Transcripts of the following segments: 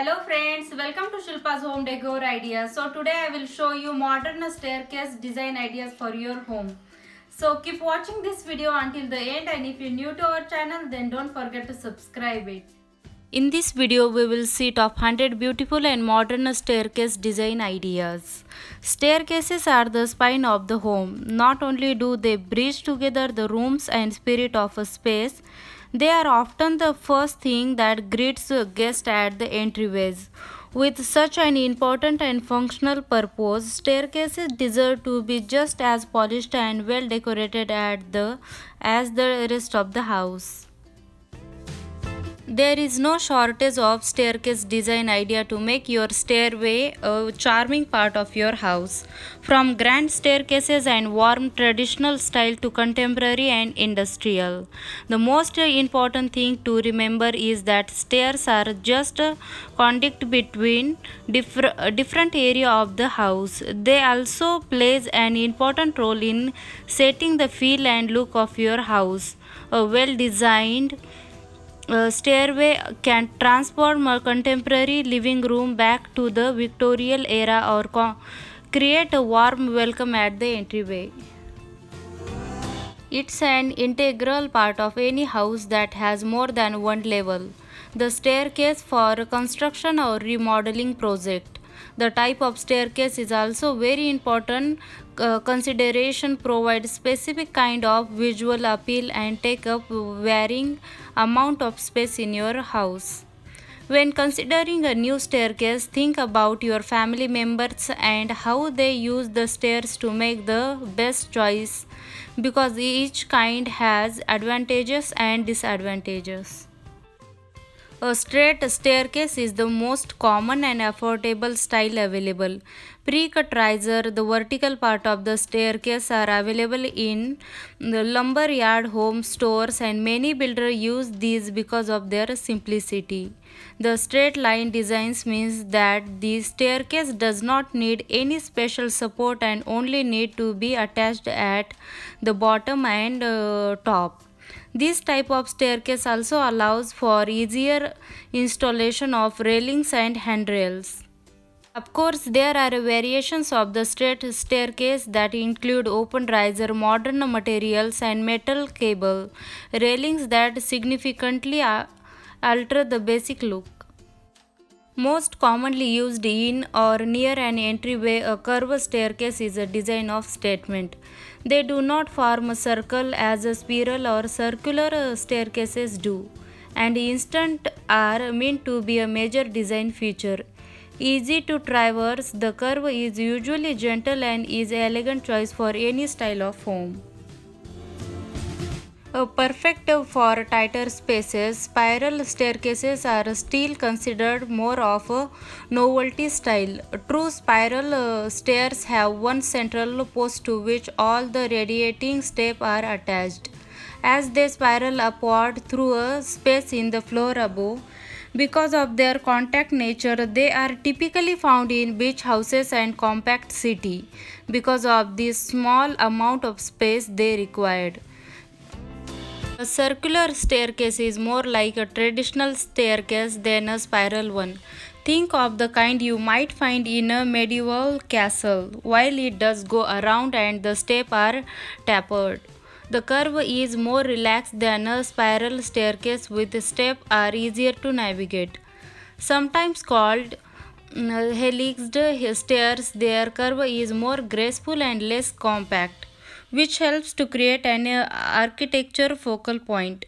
Hello friends, welcome to Shilpa's Home Decor Ideas. So today I will show you modern staircase design ideas for your home. So keep watching this video until the end, and if you're new to our channel then don't forget to subscribe it. In this video we will see top 100 beautiful and modern staircase design ideas. Staircases are the spine of the home. Not only do they bridge together the rooms and spirit of a space, they are often the first thing that greets a guest at the entryways. With such an important and functional purpose, staircases deserve to be just as polished and well decorated as the rest of the house. There is no shortage of staircase design idea to make your stairway a charming part of your house. From grand staircases and warm traditional style to contemporary and industrial. The most important thing to remember is that stairs are just a conduit between different area of the house. They also plays an important role in setting the feel and look of your house. A well designed stairway can transform a contemporary living room back to the Victorian era or create a warm welcome at the entryway. It's an integral part of any house that has more than one level. The staircase for construction or remodeling project. The type of staircase is also very important consideration. Provide specific kind of visual appeal and take up varying amount of space in your house. When considering a new staircase, think about your family members and how they use the stairs to make the best choice, because each kind has advantages and disadvantages. A straight staircase is the most common and affordable style available. Pre-cut riser, the vertical part of the staircase, are available in the lumberyard home stores, and many builders use these because of their simplicity. The straight line designs means that the staircase does not need any special support and only need to be attached at the bottom and top. This type of staircase also allows for easier installation of railings and handrails. Of course, there are variations of the straight staircase that include open riser, modern materials, and metal cable railings that significantly alter the basic look. Most commonly used in or near an entryway, a curved staircase is a design of statement. They do not form a circle as a spiral or circular staircases do, and instant are meant to be a major design feature. Easy to traverse, the curve is usually gentle and is an elegant choice for any style of home. Perfect for tighter spaces, spiral staircases are still considered more of a novelty style. True spiral stairs have one central post to which all the radiating steps are attached. As they spiral upward through a space in the floor above, because of their compact nature, they are typically found in beach houses and compact city because of the small amount of space they required. A circular staircase is more like a traditional staircase than a spiral one. Think of the kind you might find in a medieval castle. While it does go around and the steps are tapered, the curve is more relaxed than a spiral staircase, with steps are easier to navigate. Sometimes called helixed stairs, their curve is more graceful and less compact, which helps to create an architecture focal point.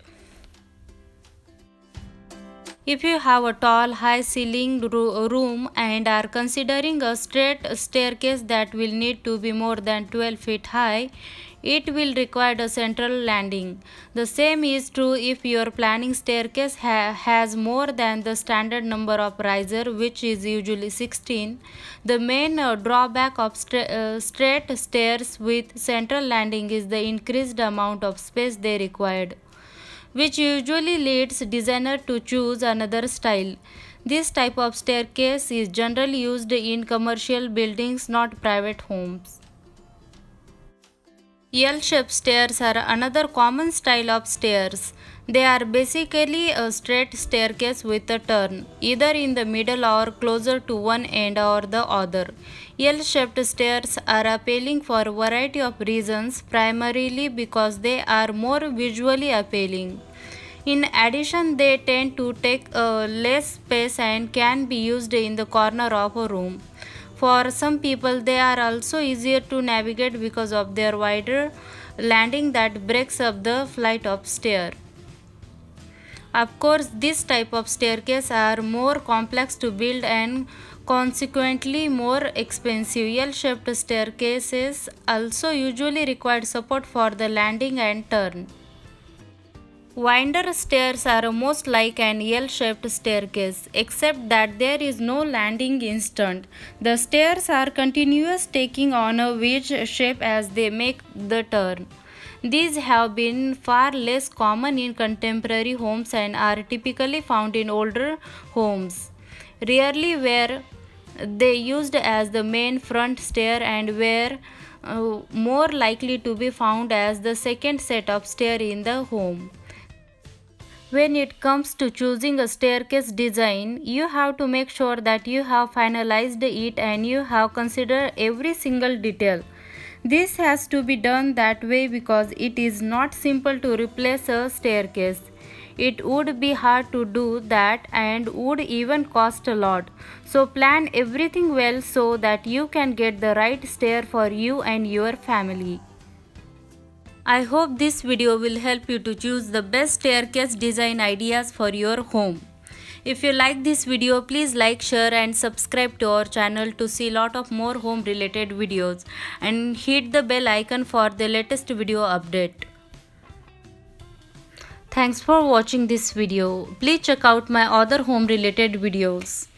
If you have a tall, high-ceilinged room and are considering a straight staircase that will need to be more than 12 feet high, it will require a central landing. The same is true if your planning staircase has more than the standard number of risers, which is usually 16. The main drawback of straight stairs with central landing is the increased amount of space they required, which usually leads designer to choose another style. This type of staircase is generally used in commercial buildings, not private homes. L-shaped stairs are another common style of stairs. They are basically a straight staircase with a turn, either in the middle or closer to one end or the other. L-shaped stairs are appealing for a variety of reasons, primarily because they are more visually appealing. In addition, they tend to take less space and can be used in the corner of a room. For some people, they are also easier to navigate because of their wider landing that breaks up the flight of stairs. Of course, this type of staircase are more complex to build and consequently more expensive. L-shaped staircases also usually require support for the landing and turn. Winder stairs are most like an L-shaped staircase, except that there is no landing instant. The stairs are continuous, taking on a wedge shape as they make the turn. These have been far less common in contemporary homes and are typically found in older homes. Rarely were they used as the main front stair and were more likely to be found as the second set of stairs in the home. When it comes to choosing a staircase design, you have to make sure that you have finalized it and you have considered every single detail. This has to be done that way because it is not simple to replace a staircase. It would be hard to do that and would even cost a lot. So plan everything well so that you can get the right stair for you and your family. I hope this video will help you to choose the best staircase design ideas for your home. If you like this video, please like, share and subscribe to our channel to see lot of more home related videos and hit the bell icon for the latest video update. Thanks for watching this video. Please check out my other home related videos.